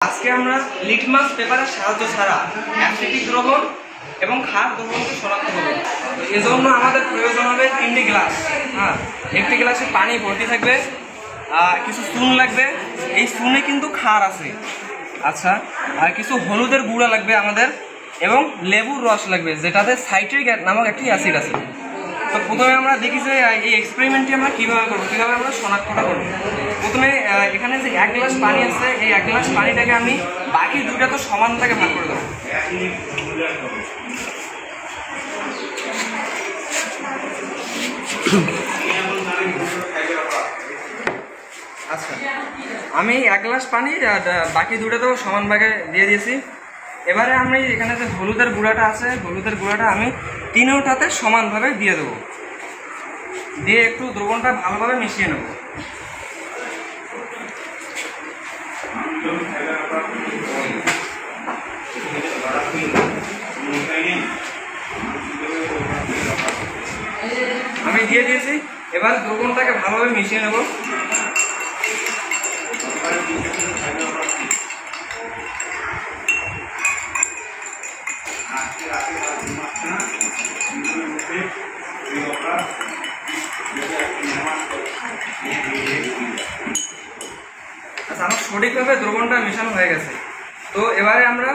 আজকে আমরা লিটমাস পেপারের সাহায্য ছাড়া অ্যাসিটিক দ্রবণ এবং ক্ষার দ্রবণকে শনাক্ত করব। এজন্য আমাদের প্রয়োজন হবে 3টি গ্লাস। একটি গ্লাসে পানি ভর্তি থাকবে, কিছু চুন লাগবে, এই চুনে কিন্তু ক্ষার আছে, আচ্ছা, আর কিছু হলুদের গুঁড়া লাগবে আমাদের, এবং লেবুর রস লাগবে যেটাতে সাইট্রিক নামক একটি অ্যাসিড আছে। তো প্রথমে আমরা দেখি যে এই এক্সপেরিমেন্টটি আমরা কীভাবে করবো, কীভাবে আমরা শনাক্তটা করবো। প্রথমে এখানে যে 1 গ্লাস পানি আছে, এই 1 গ্লাস পানিটাকে আমি বাকি দুটা তো সমান থেকে ভাগ করে দেবো। আচ্ছা, আমি 1 গ্লাস পানি বাকি দুটাতেও সমান ভাগে দিয়ে দিয়েছি। এবারে আমি এখানে যে হলুদের গুঁড়াটা আছে, হলুদের গুঁড়াটা আমি তিনটাতে সমানভাবে দিয়ে দেবো, দিয়ে একটু দ্রবণটা ভালোভাবে মিশিয়ে নেব। আমি দিয়ে দিয়েছি, এবার দ্রবণটাকে ভালোভাবে মিশিয়ে নেব। আচ্ছা, আমার সঠিকভাবে দ্রবণটা মেশানো হয়ে গেছে। তো এবারে আমরা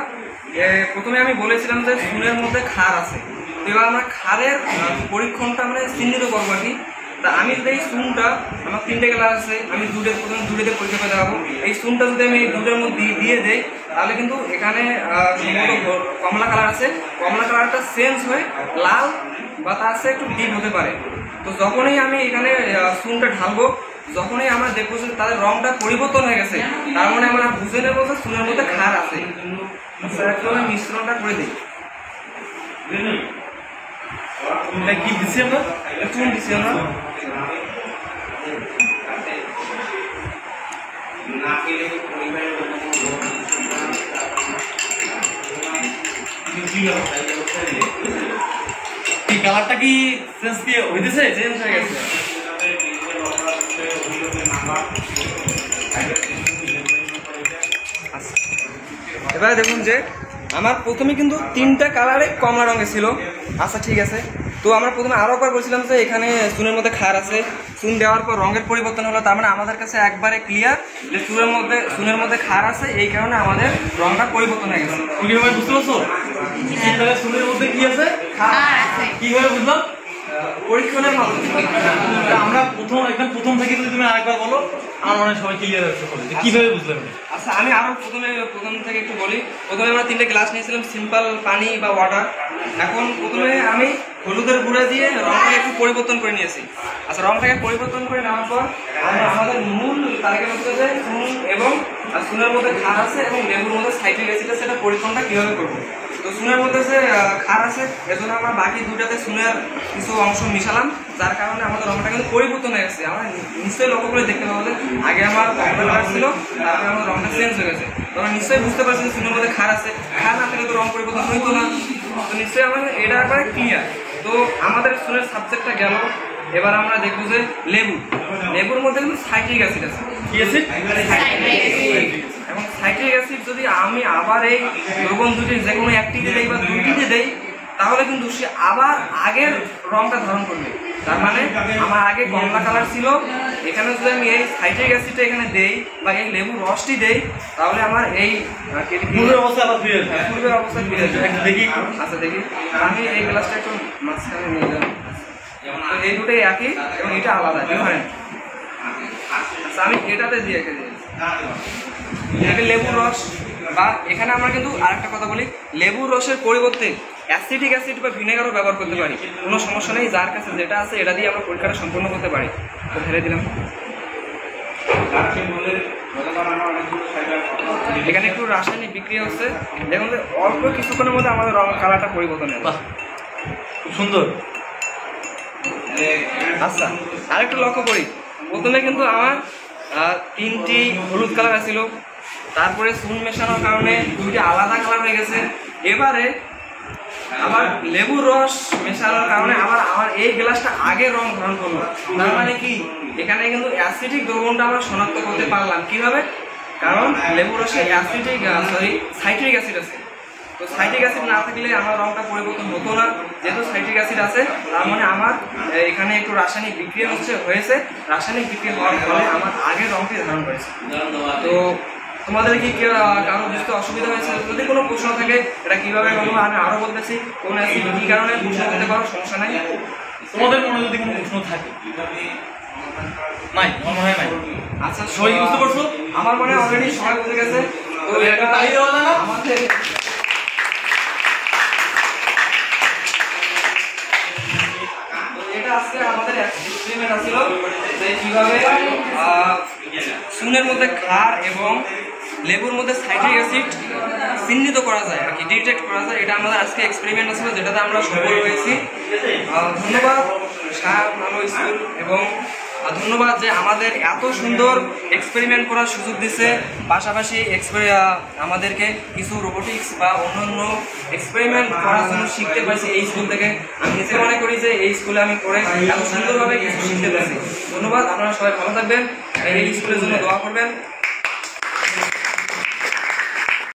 প্রথমে আমি বলেছিলাম যে চুনের মধ্যে ক্ষার আছে, তো এবার আমরা ক্ষারের পরীক্ষণটা আমরা চিহ্নিত করবো আর কি। তা আমি যদি এই চুনটা, আমার 3টে গ্লাস আছে, আমি প্রথমে দুটোতে পরীক্ষা করে দেখাবো। এই চুনটা যদি আমি এই দুটোর মধ্যে দিয়ে দেই, তাহলে কিন্তু এখানে সম্ভবত কমলা কালার আছে, কমলা কালারটা চেঞ্জ হয়ে লাল বা তার চেয়ে একটু ডিপ হতে পারে। তো যখনই আমি এখানে চুনটা ঢালবো, যখনই আমরা দেখবো যে তাদের রংটা পরিবর্তন হয়ে গেছে, তার মানে আমরা বুঝে নেবো যে চুনের মধ্যে ক্ষার আছে। একটু আমি মিশ্রণটা করে দিই। কি দিচ্ছি আমরা? চুন দিচ্ছি আমরা। কি কালারটা কি চেঞ্জ দিয়ে হইতেছে? চেঞ্জ হয়ে গেছে। এবারে দেখুন যে আমার প্রথমে কিন্তু 3টা কালারে কমলা রঙে ছিল। আচ্ছা, ঠিক আছে। তো আমরা প্রথমে আরও একবার বলছিলাম যে এখানে চুনের মধ্যে ক্ষার আছে, চুন দেওয়ার পর রঙের পরিবর্তন হলো, তার মানে আমাদের কাছে একবারে ক্লিয়ার যে চুনের মধ্যে ক্ষার আছে, এই কারণে আমাদের রঙটা পরিবর্তন হয়ে গেছে। কিভাবে বুঝতে পারছো? চুনের মধ্যে কি আছে? কিভাবে বুঝলাম? পরীক্ষণের মাধ্যমে। আমরা একদম প্রথম থেকে যদি তুমি আরেকবার বলো, আমার মনে হয় সবাই ক্লিয়ার হচ্ছে কিভাবে বুঝলাম। আচ্ছা, আমি আরো প্রথম থেকে একটু বলি। প্রথমে আমরা 3টে গ্লাস নিয়েছিলাম, সিম্পল পানি বা ওয়াটার। এখন প্রথমে আমি হলুদের গুঁড়া দিয়ে রংটাকে একটু পরিবর্তন করে নিয়েছি। আচ্ছা, রংটাকে পরিবর্তন করে নেওয়ার পর আমরা আমাদের মূল তালিকা হচ্ছে যে চুন এবং চুনের মধ্যে ক্ষার আছে এবং লেবুর মধ্যে সাইট্রিক অ্যাসিড আছে, সেটা পরীক্ষণটা কীভাবে করবো। তো চুনের মধ্যে যে ক্ষার আছে, এজন্য আমরা বাকি দুটাতে চুনের কিছু অংশ মিশালাম, যার কারণে আমাদের রংটা কিন্তু পরিবর্তন হয়ে গেছে। আমরা নিশ্চয়ই লক্ষ্য করে দেখতে পাবো যে আগে আমার কালার ছিল, তারপরে আমার রংটা চেঞ্জ হয়ে গেছে। তো আমরা নিশ্চয়ই বুঝতে পারছি যে চুনের মধ্যে ক্ষার আছে, ক্ষার না থাকলে তো রং পরিবর্তন হইতো না। তো নিশ্চয়ই আমাদের এটা একবারে ক্লিয়ার। তো আমাদের চুনের সাবজেক্টটা গেল। এবার আমরা দেখবো যে লেবুর মধ্যে কিন্তু সাইট্রিক অ্যাসিড আছে। কি অ্যাসিড? এবং সাইট্রিক অ্যাসিড যদি আমি আবার এই দ্রবণ দুটি যে কোনো একটিতে দেই বা দুটিতে দেই, তাহলে কিন্তু সে আবার আগের রংটা ধারণ করবে। তার মানে আমার আগে কমলা কালার ছিল, এখানে যদি আমি এই সাইট্রিক অ্যাসিডটা এখানে দেই বা এই লেবুর রসটি দেই, তাহলে আমার এই পূর্বের অবস্থায় আবার ফিরে আসবে। পূর্বের অবস্থায় ফিরে আসবে। দেখি। আচ্ছা, দেখি। আমি এই গ্লাসটা একটু মাঝখানে নিয়ে যাবো। তো এই দুটোই একই এবং এটা আলাদা, ডিফারেন্ট। আচ্ছা, আমি এটাতে দিয়ে লেবুর রস, বা এখানে আমরা কিন্তু আরেকটা কথা বলি, লেবুর রসের পরিবর্তে অ্যাসিটিক অ্যাসিড বা ভিনেগারও ব্যবহার করতে পারি, কোনো সমস্যা নেই। যার কাছে যেটা আছে এটা দিয়ে আমরা পরীক্ষাটা সম্পূর্ণ করতে পারি। তো ঢেলে দিলাম। এখানে একটু রাসায়নিক বিক্রিয়া হচ্ছে, দেখুন যে অল্প কিছুক্ষণের মধ্যে আমাদের রং কালারটা পরিবর্তন হবে। খুব সুন্দর। আচ্ছা, আরেকটু লক্ষ্য করি, প্রথমে কিন্তু আমার 3টি হলুদ কালার ছিল, তারপরে চুন মেশানোর কারণে 2টি আলাদা কালার হয়ে গেছে। এবারে আবার লেবুর রস মেশানোর কারণে আবার আমার এই গ্লাসটা আগে রং ধারণ করলো। তার মানে কি, এখানে কিন্তু অ্যাসিডিক দ্রবণটা আমরা শনাক্ত করতে পারলাম কিভাবে, কারণ লেবুর রসে সাইট্রিক অ্যাসিড আছে। তো সাইট্রিক অ্যাসিড না থাকলে আমার রংটা পরিবর্তন হতো না। যেহেতু সাইট্রিক অ্যাসিড আছে তার মানে আমার এখানে একটু রাসায়নিক বিক্রিয়া হয়েছে। রাসায়নিক বিক্রিয়া হওয়ার ফলে আমার আগের রংটি ধারণ করেছে। তো তোমাদের কি কারো বুঝতে অসুবিধা হয়েছে? যদি কোনো প্রশ্ন থাকে এটা কিভাবে হলো আমি আরো বলতেছি, কোন অ্যাসিড কি কারণে প্রশ্ন করতে পারো, সমস্যা নাই। তোমাদের মনে যদি কোনো প্রশ্ন থাকে? নাই, আমার মনে হয় নাই। আচ্ছা, সবাই বুঝতে পারছো? আমার মনে হয় অলরেডি সবাই বুঝে গেছে। তো একটা তালি দেওয়া যায় না? আমাদের এটা আজকে আমাদের এক্সপেরিমেন্ট ছিল যে কিভাবে চুনের মধ্যে ক্ষার এবং লেবুর মধ্যে সাইট্রিক অ্যাসিড চিহ্নিত করা যায় আর কি, ডিটেক্ট করা যায়। এটা আমাদের আজকে এক্সপেরিমেন্ট ছিল যেটাতে আমরা সফল হয়েছি। ধন্যবাদ সাহেব নানো স্কুল এবং ধন্যবাদ যে আমাদের এত সুন্দর এক্সপেরিমেন্ট করার সুযোগ দিচ্ছে। পাশাপাশি আমাদেরকে কিছু রোবোটিক্স বা অন্যান্য এক্সপেরিমেন্ট করার জন্য শিখতে পারছি এই স্কুল থেকে। আমি নিজে মনে করি যে এই স্কুলে আমি করে এত সুন্দরভাবে কিছু শিখতে পারছি। ধন্যবাদ, আপনারা সবাই ভালো থাকবেন, এই স্কুলের জন্য দোয়া করবেন।